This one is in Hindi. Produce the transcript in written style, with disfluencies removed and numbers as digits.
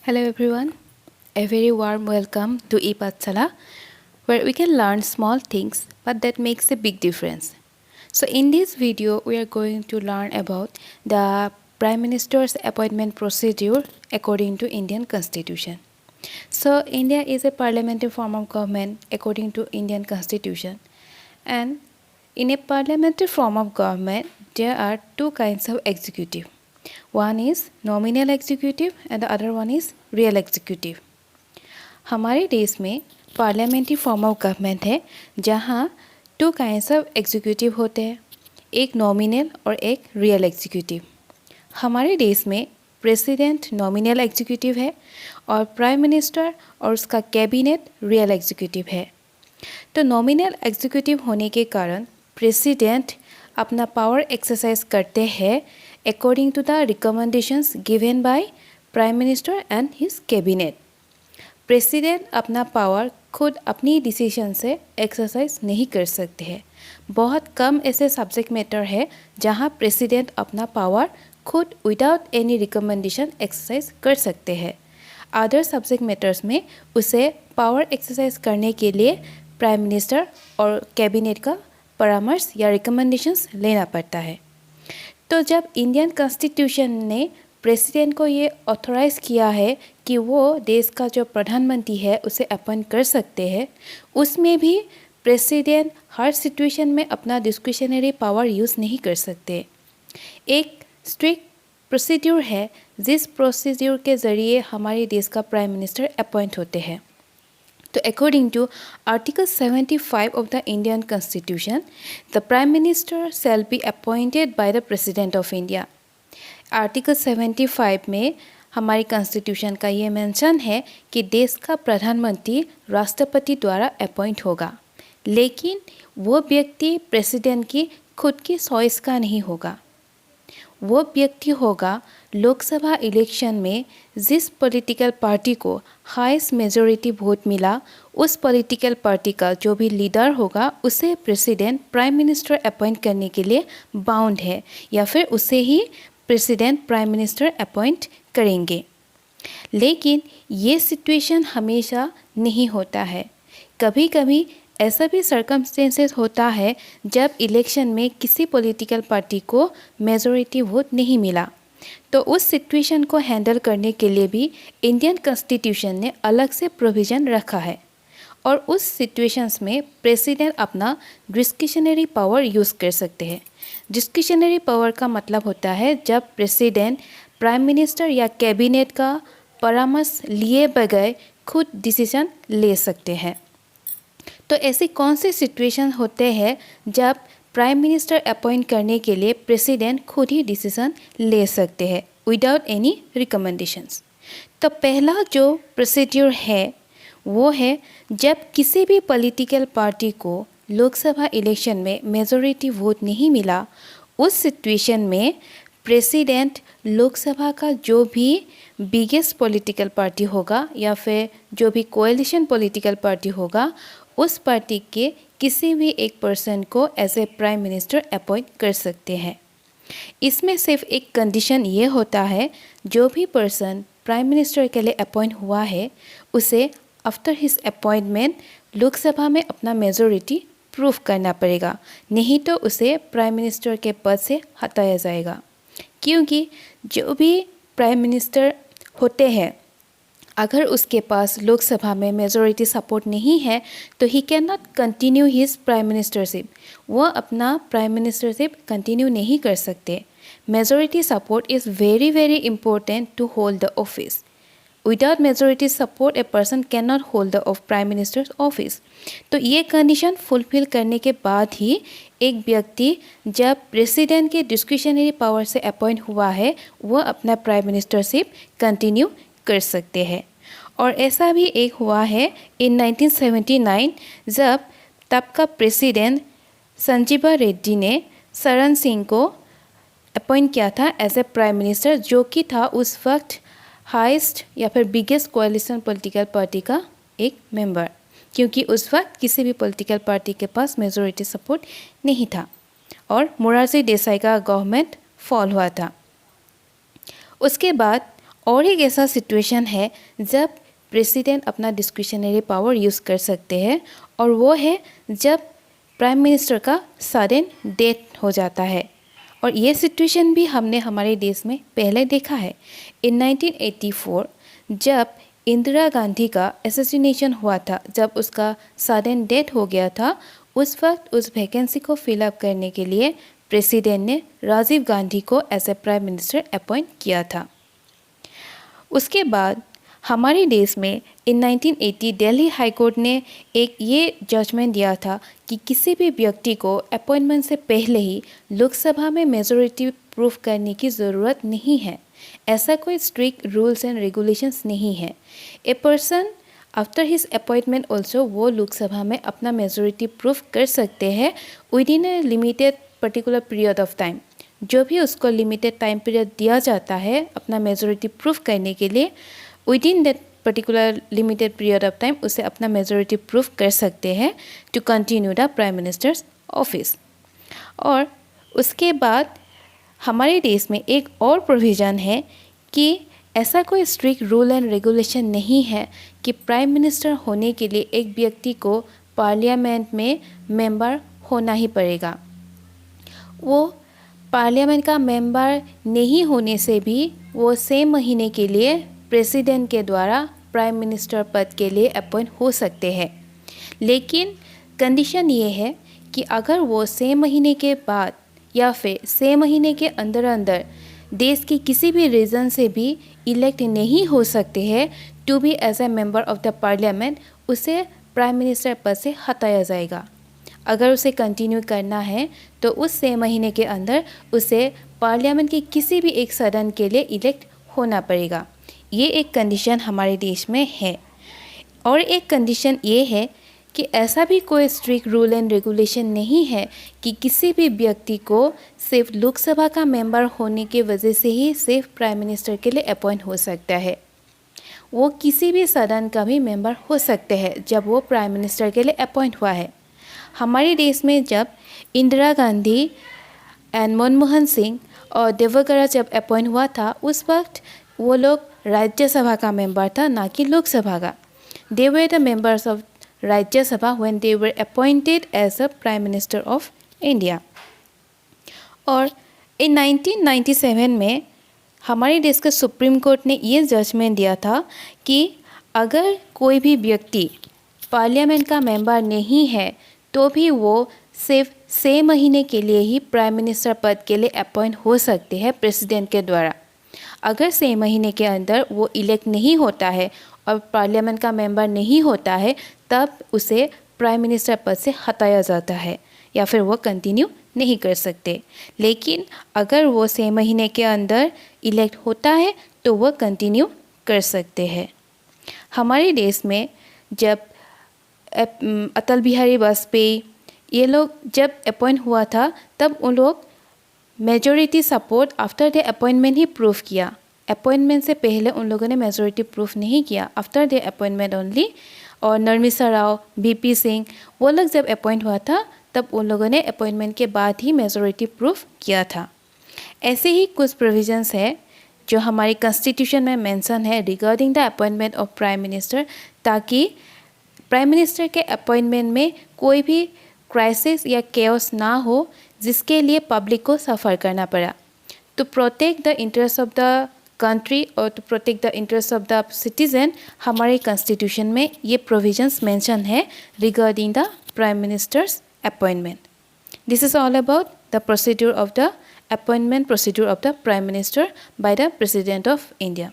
Hello everyone, a very warm welcome to ePathshala, where we can learn small things but that makes a big difference. So in this video, we are going to learn about the Prime Minister's appointment procedure according to Indian Constitution. So India is a parliamentary form of government according to Indian Constitution, and in a parliamentary form of government, there are two kinds of executive. One is nominal executive and the other one is real executive. हमारे देश में पार्लियामेंट्री फॉर्म ऑफ गवर्नमेंट है जहाँ टू काइंड्स ऑफ एग्जीक्यूटिव होते हैं, एक नॉमिनल और एक रियल एग्जीक्यूटिव। हमारे देश में प्रेसिडेंट नॉमिनल एग्जीक्यूटिव है और प्राइम मिनिस्टर और उसका कैबिनेट रियल एग्जीक्यूटिव है। तो नॉमिनल एग्जीक्यूटिव होने के कारण प्रेसिडेंट अपना पावर एक्सरसाइज करते हैं according to the recommendations given by Prime Minister and his cabinet. President अपना पावर खुद अपनी डिसीजन से एक्सरसाइज नहीं कर सकते हैं। बहुत कम ऐसे सब्जेक्ट मैटर है जहां प्रेसिडेंट अपना पावर खुद विदाउट एनी रिकमेंडेशन एक्सरसाइज कर सकते हैं। अदर सब्जेक्ट मैटर्स में उसे पावर एक्सरसाइज करने के लिए प्राइम मिनिस्टर और कैबिनेट का परामर्श या रिकमेंडेशंस लेना पड़ता है। तो जब इंडियन कॉन्स्टिट्यूशन ने प्रेसिडेंट को ये ऑथोराइज़ किया है कि वो देश का जो प्रधानमंत्री है उसे अपॉइंट कर सकते हैं, उसमें भी प्रेसिडेंट हर सिचुएशन में अपना डिस्क्रिशनरी पावर यूज़ नहीं कर सकते। एक स्ट्रिक्ट प्रोसीड्यूर है जिस प्रोसीड्यूर के ज़रिए हमारे देश का प्राइम मिनिस्टर अपॉइंट होते हैं। So according to Article 75 of the Indian Constitution, the Prime Minister shall be appointed by the President of India. Article 75 में हमारी कॉन्स्टिट्यूशन का ये मेंशन है कि देश का प्रधानमंत्री राष्ट्रपति द्वारा अपॉइंट होगा, लेकिन वो व्यक्ति प्रेसिडेंट की खुद की चॉइस का नहीं होगा। वो व्यक्ति होगा लोकसभा इलेक्शन में जिस पॉलिटिकल पार्टी को हाईएस्ट मेजॉरिटी वोट मिला, उस पॉलिटिकल पार्टी का जो भी लीडर होगा उसे प्रेसिडेंट प्राइम मिनिस्टर अपॉइंट करने के लिए बाउंड है, या फिर उसे ही प्रेसिडेंट प्राइम मिनिस्टर अपॉइंट करेंगे। लेकिन ये सिचुएशन हमेशा नहीं होता है। कभी कभी ऐसा भी सर्कमस्टेंसेस होता है जब इलेक्शन में किसी पॉलिटिकल पार्टी को मेजॉरिटी वोट नहीं मिला, तो उस सिचुएशन को हैंडल करने के लिए भी इंडियन कॉन्स्टिट्यूशन ने अलग से प्रोविज़न रखा है। और उस सिचुएशंस में प्रेसिडेंट अपना डिस्क्रिशनरी पावर यूज़ कर सकते हैं। डिस्क्रिशनरी पावर का मतलब होता है जब प्रेसिडेंट प्राइम मिनिस्टर या कैबिनेट का परामर्श लिए बगैर खुद डिसीजन ले सकते हैं। तो ऐसी कौन सी सिचुएशन होते हैं जब प्राइम मिनिस्टर अपॉइंट करने के लिए प्रेसिडेंट खुद ही डिसीजन ले सकते हैं विदाउट एनी रिकमेंडेशंस? तो पहला जो प्रोसीड्यूर है वो है जब किसी भी पॉलिटिकल पार्टी को लोकसभा इलेक्शन में मेजॉरिटी वोट नहीं मिला, उस सिचुएशन में प्रेसिडेंट लोकसभा का जो भी बिगेस्ट पॉलिटिकल पार्टी होगा या फिर जो भी कोएलिशन पॉलिटिकल पार्टी होगा, उस पार्टी के किसी भी एक पर्सन को as a prime minister appoint कर सकते हैं। इसमें सिर्फ एक कंडीशन ये होता है, जो भी पर्सन प्राइम मिनिस्टर के लिए अपॉइंट हुआ है उसे आफ्टर हिज अपॉइंटमेंट लोकसभा में अपना मेजॉरिटी प्रूफ करना पड़ेगा, नहीं तो उसे प्राइम मिनिस्टर के पद से हटाया जाएगा। क्योंकि जो भी प्राइम मिनिस्टर होते हैं, अगर उसके पास लोकसभा में मेजॉरिटी सपोर्ट नहीं है तो ही can not continue his prime ministership. वो अपना प्राइम मिनिस्टरशिप कंटिन्यू नहीं कर सकते। Majority support is very very important to hold the office. Without majority support a person can not hold the prime minister's office. तो ये कंडीशन फुलफिल करने के बाद ही एक व्यक्ति जब प्रेसिडेंट के डिस्क्रिशनरी पावर से अपॉइंट हुआ है वो अपना प्राइम मिनिस्टरशिप कंटिन्यू कर सकते हैं। और ऐसा भी एक हुआ है इन 1979 जब तब का प्रेसिडेंट संजीवा रेड्डी ने शरण सिंह को अपॉइंट किया था एज ए प्राइम मिनिस्टर, जो कि था उस वक्त हाईएस्ट या फिर बिगेस्ट कोएलिशन पॉलिटिकल पार्टी का एक मेंबर, क्योंकि उस वक्त किसी भी पॉलिटिकल पार्टी के पास मेजॉरिटी सपोर्ट नहीं था और मोरारजी देसाई का गवर्नमेंट फॉल हुआ था। उसके बाद और एक ऐसा सिचुएशन है जब प्रेसिडेंट अपना डिस्क्रिशनरी पावर यूज़ कर सकते हैं, और वो है जब प्राइम मिनिस्टर का सडन डेथ हो जाता है। और ये सिचुएशन भी हमने हमारे देश में पहले देखा है। इन 1984 जब इंदिरा गांधी का असैसिनेशन हुआ था, जब उसका सडन डेथ हो गया था, उस वक्त उस वैकेंसी को फिलअप करने के लिए प्रेसिडेंट ने राजीव गांधी को as a prime minister appoint किया था। उसके बाद हमारे देश में इन 1980 दिल्ली हाई कोर्ट ने एक ये जजमेंट दिया था कि किसी भी व्यक्ति को अपॉइंटमेंट से पहले ही लोकसभा में मेजॉरिटी प्रूफ करने की ज़रूरत नहीं है। ऐसा कोई स्ट्रिक्ट रूल्स एंड रेगुलेशंस नहीं है। A person after his appointment also वो लोकसभा में अपना मेजॉरिटी प्रूफ कर सकते हैं with in A limited particular period of time. जो भी उसको लिमिटेड टाइम पीरियड दिया जाता है अपना मेजॉरिटी प्रूफ करने के लिए, within that particular limited period of time उसे अपना मेजॉरिटी प्रूफ कर सकते हैं to continue the prime minister's office. और उसके बाद हमारे देश में एक और प्रोविज़न है कि ऐसा कोई स्ट्रिक्ट रूल एंड रेगुलेशन नहीं है कि प्राइम मिनिस्टर होने के लिए एक व्यक्ति को पार्लियामेंट में मेंबर होना ही पड़ेगा। वो पार्लियामेंट का मेंबर नहीं होने से भी वो सेम महीने के लिए प्रेसिडेंट के द्वारा प्राइम मिनिस्टर पद के लिए अपॉइंट हो सकते हैं। लेकिन कंडीशन ये है कि अगर वो सेम महीने के बाद या फिर सेम महीने के अंदर अंदर देश की किसी भी रीजन से भी इलेक्ट नहीं हो सकते हैं to be as a member of the parliament, उसे प्राइम मिनिस्टर पद से हटाया जाएगा। अगर उसे कंटिन्यू करना है तो उस सेम महीने के अंदर उसे पार्लियामेंट के किसी भी एक सदन के लिए इलेक्ट होना पड़ेगा। ये एक कंडीशन हमारे देश में है। और एक कंडीशन ये है कि ऐसा भी कोई स्ट्रिक्ट रूल एंड रेगुलेशन नहीं है कि किसी भी व्यक्ति को सिर्फ लोकसभा का मेंबर होने की वजह से ही सिर्फ प्राइम मिनिस्टर के लिए अपॉइंट हो सकता है। वो किसी भी सदन का भी मेंबर हो सकते हैं जब वो प्राइम मिनिस्टर के लिए अपॉइंट हुआ है। हमारे देश में जब इंदिरा गांधी एंड मनमोहन सिंह और देवेगौड़ा जब अपॉइंट हुआ था, उस वक्त वो लोग राज्यसभा का मेंबर था, ना कि लोकसभा का। They were the members of Rajya Sabha when they were appointed as a prime minister of India. और इन 1997 में हमारे देश का सुप्रीम कोर्ट ने ये जजमेंट दिया था कि अगर कोई भी व्यक्ति पार्लियामेंट का मेंबर नहीं है तो भी वो सिर्फ 6 महीने के लिए ही प्राइम मिनिस्टर पद के लिए अपॉइंट हो सकते हैं प्रेसिडेंट के द्वारा। अगर 6 महीने के अंदर वो इलेक्ट नहीं होता है और पार्लियामेंट का मेंबर नहीं होता है, तब उसे प्राइम मिनिस्टर पद से हटाया जाता है या फिर वो कंटिन्यू नहीं कर सकते। लेकिन अगर वो 6 महीने के अंदर इलेक्ट होता है तो वो कंटिन्यू कर सकते हैं। हमारे देश में जब अटल बिहारी वाजपेयी ये लोग जब अपॉइंट हुआ था, तब उन लोग majority support after the appointment he proof किया। अपॉइंटमेंट से पहले उन लोगों ने मेजॉरिटी प्रूफ नहीं किया, आफ्टर द अपॉइंटमेंट ओनली। और नरमिसा राव, बीपी सिंह, वो लोग जब अपॉइंट हुआ था तब उन लोगों ने अपॉइंटमेंट के बाद ही मेजॉरिटी प्रूफ किया था। ऐसे ही कुछ प्रोविजंस है जो हमारी कॉन्स्टिट्यूशन में मेंशन है regarding the appointment of prime minister, ताकि प्राइम मिनिस्टर के अपॉइंटमेंट में कोई भी क्राइसिस या केओस ना हो जिसके लिए पब्लिक को सफ़र करना पड़ा। To protect the interest of the country और to protect the interest of the citizen, हमारे कॉन्स्टिट्यूशन में ये प्रोविजंस मेंशन है regarding the prime minister's appointment. This is all about the procedure of the appointment procedure of the Prime Minister by the President of India.